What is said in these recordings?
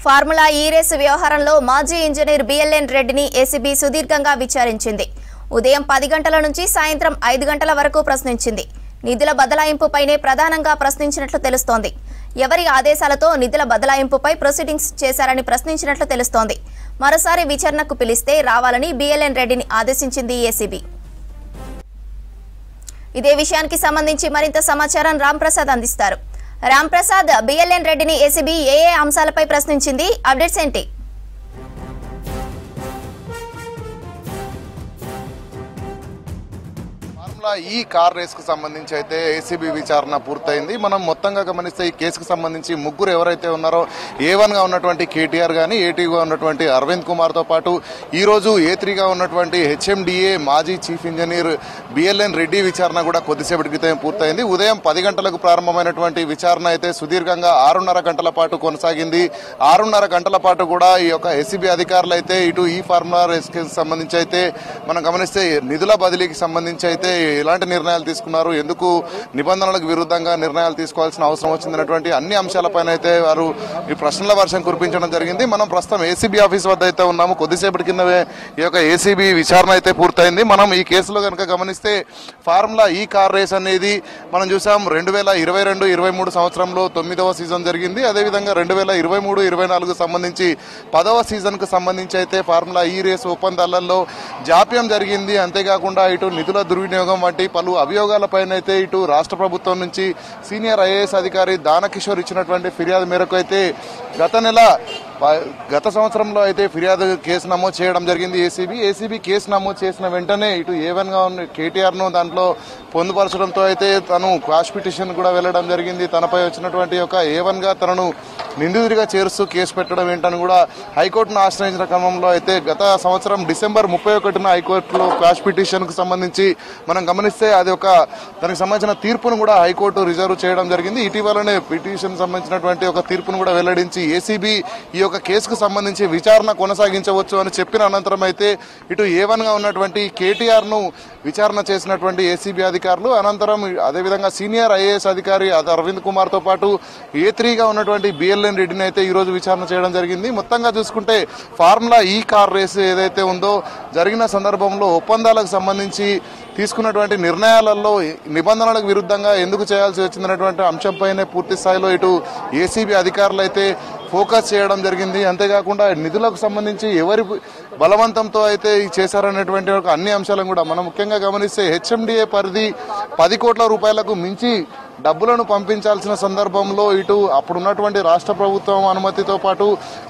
Formula ఈ race వ్యవహారంలో మాజీ ఇంజనీర్ బిఎల్ఎన్ రెడ్డిని ఏసీబీ సుదీర్ఘంగా విచారించింది. ఉదయం 10 గంటల నుంచి సాయంత్రం 5 గంటల వరకు ప్రశ్నించింది. నిధుల బదలాయింపుపైనే ప్రధానంగా ప్రశ్నించినట్లు తెలుస్తోంది. ఎవరి ఆదేశాలతో నిధుల బదలాయింపుపై ప్రొసీడింగ్స్ చేశారని ప్రశ్నించినట్లు తెలుస్తోంది. మరోసారి విచారణకు పిలిస్తే రావాలని బిఎల్ఎన్ రెడ్డిని ఆదేశించింది ఏసీబీ. ఇదే విషయానికి సంబంధించి మరింత సమాచారం రాంప్రసాద్ అందిస్తారు. రాంప్రసాద్, బిఎల్ఎన్ రెడ్డిని ఏసీబీ ఏ అంశాలపై ప్రశ్నించింది? అప్డేట్స్ ఏంటి? ఈ కార్ రేస్ కు సంబంధించి అయితే ఏసీబీ విచారణ పూర్తయింది. మనం మొత్తంగా గమనిస్తే ఈ కేసుకు సంబంధించి ముగ్గురు ఎవరైతే ఉన్నారో A1 గా ఉన్నటువంటి కేటీఆర్ గానీ, A2 గా ఉన్నటువంటి అరవింద్ కుమార్ తో పాటు ఈ రోజు A3 గా ఉన్నటువంటి HMDA మాజీ చీఫ్ ఇంజనీర్ బిఎల్ఎన్ రెడ్డి విచారణ కూడా కొద్దిసేపటి క్రితం పూర్తయింది. ఉదయం 10 గంటలకు ప్రారంభమైనటువంటి విచారణ అయితే సుదీర్ఘంగా 6.5 గంటల పాటు కొనసాగింది. 6.5 గంటల పాటు కూడా ఈ యొక్క ఏసీబీ అధికారులు అయితే ఇటు ఈ ఫార్ములా రేస్ కి సంబంధించి అయితే మనం గమనిస్తే నిధుల బదిలీకి సంబంధించి అయితే ఎలాంటి నిర్ణయాలు తీసుకున్నారు, ఎందుకు నిబంధనలకు విరుద్ధంగా నిర్ణయాలు తీసుకోవాల్సిన అవసరం వచ్చిందనేటువంటి అన్ని అంశాలపైన అయితే వారు ఈ ప్రశ్నల వర్షం కురిపించడం జరిగింది. మనం ప్రస్తుతం ఏసీబీ ఆఫీస్ వద్ద అయితే ఉన్నాము. కొద్దిసేపటి కిందవే ఈ యొక్క ఏసీబీ విచారణ అయితే పూర్తయింది. మనం ఈ కేసులో కనుక గమనిస్తే ఫార్ములా ఈ కార్ రేస్ అనేది మనం చూసాం 2022-23 సంవత్సరంలో 9వ సీజన్ జరిగింది. అదేవిధంగా 2023-24 సంబంధించి 10వ సీజన్ కు సంబంధించి అయితే ఫార్ములా ఈ రేస్ ఒప్పందాలలో జాప్యం జరిగింది. అంతేకాకుండా ఇటు నిధుల దుర్వినియోగం వంటి పలు అభియోగాలపైన అయితే ఇటు రాష్ట్ర ప్రభుత్వం నుంచి సీనియర్ ఐఏఎస్ అధికారి దానకిషోర్ ఇచ్చినటువంటి ఫిర్యాదు మేరకు అయితే గత సంవత్సరంలో అయితే ఫిర్యాదు కేసు నమోదు చేయడం జరిగింది ఏసీబీ కేసు నమోదు చేసిన వెంటనే ఇటు A1 గా ఉన్న కేటీఆర్ ను దాంట్లో పొందుపరచడంతో అయితే తను క్వాష్ పిటిషన్ కూడా వెళ్లడం జరిగింది. తనపై వచ్చినటువంటి యొక్క A1 గా తనను నిందితుడిగా చేరుస్తూ కేసు పెట్టడం ఏంటని కూడా హైకోర్టును ఆశ్రయించిన క్రమంలో అయితే గత సంవత్సరం డిసెంబర్ 31న హైకోర్టులో క్వాష్ పిటిషన్ కు సంబంధించి మనం గమనిస్తే అది ఒక దానికి సంబంధించిన తీర్పును కూడా హైకోర్టు రిజర్వ్ చేయడం జరిగింది. ఇటీవలనే పిటిషన్ సంబంధించినటువంటి ఒక తీర్పును కూడా వెల్లడించి ఏసీబీ ఈ యొక్క కేసుకు సంబంధించి విచారణ కొనసాగించవచ్చు అని చెప్పిన అనంతరం అయితే ఇటు A1 గా ఉన్నటువంటి కేటీఆర్ ను విచారణ చేసినటువంటి ఏసీబీ అధికారులు అనంతరం అదేవిధంగా సీనియర్ ఐఏఎస్ అధికారి అరవింద్ కుమార్ తో పాటు A3 గా ఉన్నటువంటి బిఎల్ఎన్ రెడ్డిని అయితే ఈ రోజు విచారణ చేయడం జరిగింది. మొత్తంగా చూసుకుంటే ఫార్ములా ఈ కార్ రేస్ ఏదైతే ఉందో జరిగిన సందర్భంలో ఒప్పందాలకు సంబంధించి తీసుకున్నటువంటి నిర్ణయాలలో నిబంధనలకు విరుద్ధంగా ఎందుకు చేయాల్సి వచ్చిందనేటువంటి అంశంపైనే పూర్తి స్థాయిలో ఇటు ఏసీబీ అధికారులు అయితే ఫోకస్ చేయడం జరిగింది. అంతేకాకుండా నిధులకు సంబంధించి ఎవరి బలవంతంతో అయితే చేశారనేటువంటి అన్ని అంశాలను కూడా మనం ముఖ్యంగా గమనిస్తే HMDA పరిధి 10 కోట్ల రూపాయలకు మించి డబ్బులను పంపించాల్సిన సందర్భంలో ఇటు అప్పుడున్నటువంటి రాష్ట్ర ప్రభుత్వం అనుమతితో పాటు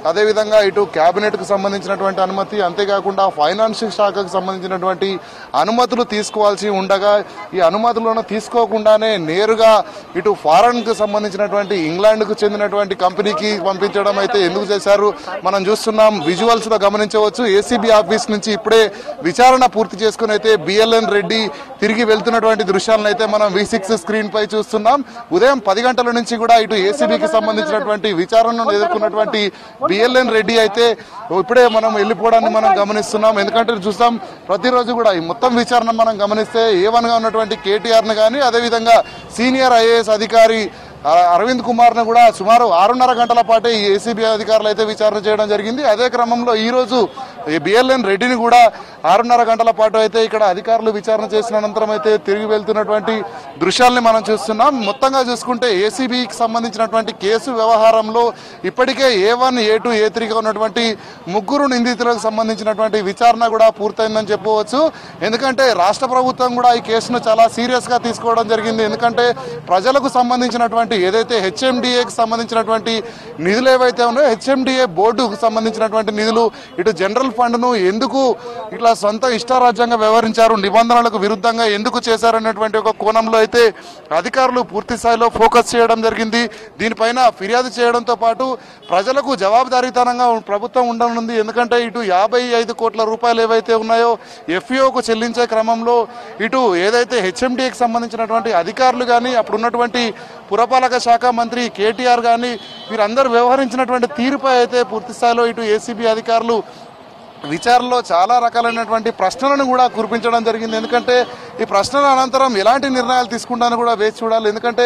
అదేవిధంగా ఇటు కేబినెట్ కు సంబంధించినటువంటి అనుమతి, అంతేకాకుండా ఫైనాన్షియల్ శాఖకు సంబంధించినటువంటి అనుమతులు తీసుకోవాల్సి ఉండగా ఈ అనుమతులను తీసుకోకుండానే నేరుగా ఇటు ఫారెన్ కు సంబంధించినటువంటి ఇంగ్లాండ్ కు చెందినటువంటి కంపెనీకి పంపించడం అయితే ఎందుకు చేశారు మనం చూస్తున్నాం. విజువల్స్ లో గమనించవచ్చు. ఏసీబీ ఆఫీస్ నుంచి ఇప్పుడే విచారణ పూర్తి చేసుకుని అయితే బిఎల్ఎన్ రెడ్డి తిరిగి వెళ్తున్నటువంటి దృశ్యాలను అయితే మనం V6 స్క్రీన్ పై చూస్తున్నాం. ఉదయం 10 గంటల నుంచి కూడా ఇటు ఏసీబీకి సంబంధించినటువంటి విచారణను ఎదుర్కొన్నటువంటి బిఎల్ఎన్ రెడ్డి అయితే ఇప్పుడే మనం వెళ్ళిపోవడాన్ని మనం గమనిస్తున్నాం. ఎందుకంటే చూస్తాం ప్రతిరోజు కూడా ఈ మొత్తం విచారణ మనం గమనిస్తే A1 గా ఉన్నటువంటి కేటీఆర్ ను కానీ అదేవిధంగా సీనియర్ ఐఏఎస్ అధికారి అరవింద్ కుమార్ ను కూడా సుమారు 6.5 గంటల పాటే ఈ ఏసీబీ అధికారులు అయితే విచారణ చేయడం జరిగింది. అదే క్రమంలో ఈ రోజు బిఎల్ఎన్ రెడ్డిని కూడా 6.5 గంటల పాటు అయితే ఇక్కడ అధికారులు విచారణ చేసిన అనంతరం అయితే తిరిగి వెళ్తున్నటువంటి దృశ్యాల్ని మనం చూస్తున్నాం. మొత్తంగా చూసుకుంటే ఏసీబీకి సంబంధించినటువంటి కేసు వ్యవహారంలో ఇప్పటికే A1, A2, A3 గా ఉన్నటువంటి ముగ్గురు నిందితులకు సంబంధించినటువంటి విచారణ కూడా పూర్తయిందని చెప్పవచ్చు. ఎందుకంటే రాష్ట్ర ప్రభుత్వం కూడా ఈ కేసును చాలా సీరియస్ గా తీసుకోవడం జరిగింది. ఎందుకంటే ప్రజలకు సంబంధించినటువంటి ఏదైతే HMDAకి సంబంధించినటువంటి నిధులు ఏవైతే ఉన్నాయో HMDA బోర్డుకు సంబంధించినటువంటి నిధులు ఇటు జనరల్ ఫండ్ ను ఎందుకు ఇట్లా సొంత ఇష్టారాజ్యంగా వ్యవహరించారు, నిబంధనలకు విరుద్ధంగా ఎందుకు చేశారనేటువంటి ఒక కోణంలో అయితే అధికారులు పూర్తి స్థాయిలో ఫోకస్ చేయడం జరిగింది. దీనిపైన ఫిర్యాదు చేయడంతో పాటు ప్రజలకు జవాబుదారీతనంగా ప్రభుత్వం ఉండనుంది. ఎందుకంటే ఇటు 55 కోట్ల రూపాయలు ఏవైతే ఉన్నాయో FEOకు చెల్లించే క్రమంలో ఇటు ఏదైతే HMDAకి సంబంధించినటువంటి అధికారులు కానీ అప్పుడున్నటువంటి పురపాలక శాఖ మంత్రి కేటీఆర్ కానీ వీరందరూ వ్యవహరించినటువంటి తీరుపై అయితే పూర్తి స్థాయిలో ఇటు ఏసీబీ అధికారులు విచారణలో చాలా రకాలైనటువంటి ప్రశ్నలను కూడా కురిపించడం జరిగింది. ఎందుకంటే ఈ ప్రశ్నల అనంతరం ఎలాంటి నిర్ణయాలు తీసుకుంటానో కూడా వేచి చూడాలి. ఎందుకంటే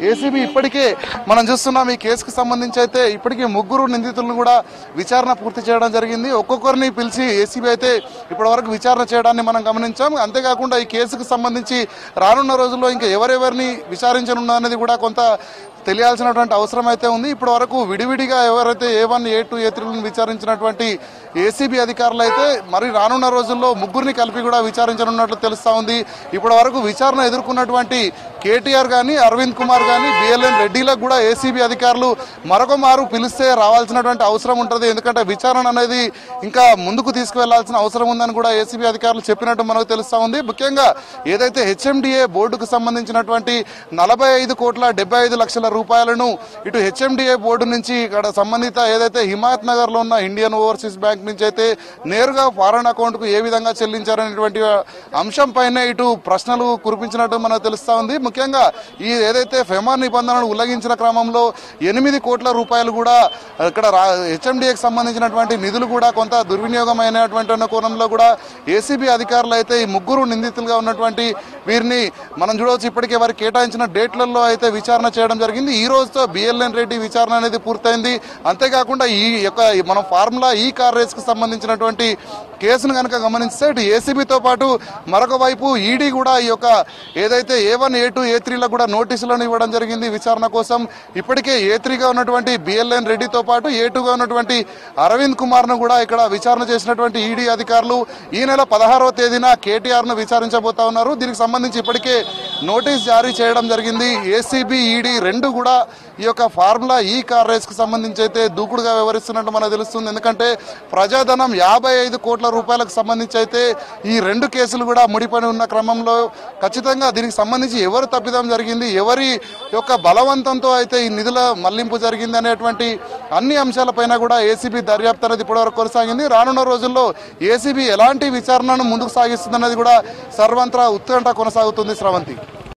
ఏసీబీ ఇప్పటికే మనం చూస్తున్నాం ఈ కేసుకు సంబంధించి అయితే ఇప్పటికే 3 నిందితులను కూడా విచారణ పూర్తి చేయడం జరిగింది. ఒక్కొక్కరిని పిలిచి ఏసీబీ అయితే ఇప్పటి వరకు విచారణ చేయడాన్ని మనం గమనించాం. అంతేకాకుండా ఈ కేసుకు సంబంధించి రానున్న రోజుల్లో ఇంకా ఎవరెవరిని విచారించనున్నా అనేది కూడా కొంత తెలియాల్సినటువంటి అవసరం అయితే ఉంది. ఇప్పటి వరకు విడివిడిగా ఎవరైతే A1, A2, A3లను విచారించినటువంటి ఏసీబీ అధికారులు అయితే మరి రానున్న రోజుల్లో 3ని కలిపి కూడా విచారించనున్నట్లు తెలుస్తా ఉంది. ఇప్పటి వరకు విచారణ ఎదుర్కొన్నటువంటి కేటీఆర్ కానీ, అరవింద్ కుమార్ కానీ, బిఎల్ఎన్ రెడ్డిలకు కూడా ఏసీబీ అధికారులు మరొక మారు పిలిస్తే రావాల్సినటువంటి అవసరం ఉంటుంది. ఎందుకంటే విచారణ అనేది ఇంకా ముందుకు తీసుకువెళ్లాల్సిన అవసరం ఉందని కూడా ఏసీబీ అధికారులు చెప్పినట్టు మనకు తెలుస్తా ఉంది. ముఖ్యంగా ఏదైతే హెచ్ఎండిఏ బోర్డుకు సంబంధించినటువంటి 45,75 లక్షల రూపాయలను ఇటు హెచ్ఎండిఏ బోర్డు నుంచి ఇక్కడ సంబంధిత ఏదైతే హిమాయత్ నగర్ లో ఉన్న ఇండియన్ ఓవర్సీస్ బ్యాంక్ నుంచి అయితే నేరుగా ఫారెన్ అకౌంట్ కు ఏ విధంగా చెల్లించారనేటువంటి అంశం పైన ఇటు ప్రశ్నలు కురిపించినట్టు మనకు తెలుస్తా ఉంది. ముఖ్యంగా ఈ ఏదైతే ఫెమా నిబంధనలు ఉల్లంఘించిన క్రమంలో 8 కోట్ల రూపాయలు కూడా ఇక్కడ హెచ్ఎండిఏకి సంబంధించినటువంటి నిధులు కూడా కొంత దుర్వినియోగమైనటువంటి కోణంలో కూడా ఏసీబీ అధికారులు అయితే ఈ 3 నిందితులుగా ఉన్నటువంటి వీరిని మనం చూడవచ్చు. ఇప్పటికే వారికి కేటాయించిన డేట్లలో అయితే విచారణ చేయడం జరిగింది. ఈ రోజుతో బిఎల్ఎన్ రెడ్డి విచారణ అనేది పూర్తయింది. అంతేకాకుండా ఈ యొక్క మనం ఫార్ములా ఈ కార్ రేస్ కు సంబంధించినటువంటి కేసును కనుక గమనిస్తే ఇటు ఏసీబీతో పాటు మరొక వైపు ఈడీ కూడా ఈ యొక్క ఏదైతే A1, A2, A3లకు కూడా నోటీసులను ఇవ్వడం జరిగింది విచారణ కోసం. ఇప్పటికే A3గా ఉన్నటువంటి బిఎల్ఎన్ రెడ్డితో పాటు A2గా ఉన్నటువంటి అరవింద్ కుమార్ ను కూడా ఇక్కడ విచారణ చేసినటువంటి ఈడీ అధికారులు ఈ నెల 16వ తేదీన కేటీఆర్ ను విచారించబోతా ఉన్నారు. దీనికి సంబంధించి ఇప్పటికే నోటీస్ జారీ చేయడం జరిగింది. ఏసీబీ, ఈడీ రెండు కూడా ఈ యొక్క ఫార్ములా ఈ కార్ రేస్ కు సంబంధించి అయితే దూకుడుగా వ్యవహరిస్తున్నట్టు మనకు తెలుస్తుంది. ఎందుకంటే ప్రజాధనం 55 కోట్ల రూపాయలకు సంబంధించి అయితే ఈ 2 కేసులు కూడా ముడిపడి ఉన్న క్రమంలో ఖచ్చితంగా దీనికి సంబంధించి ఎవరు తప్పిదం జరిగింది, ఎవరి యొక్క బలవంతంతో అయితే ఈ నిధుల మళ్లింపు జరిగింది అనేటువంటి అన్ని అంశాలపైన కూడా ఏసీబీ దర్యాప్తు అనేది ఇప్పటివరకు కొనసాగింది. రానున్న రోజుల్లో ఏసీబీ ఎలాంటి విచారణను ముందుకు సాగిస్తుందనేది కూడా సర్వంత్రా ఉత్కంఠ కొనసాగుతుంది. శ్రవంతి.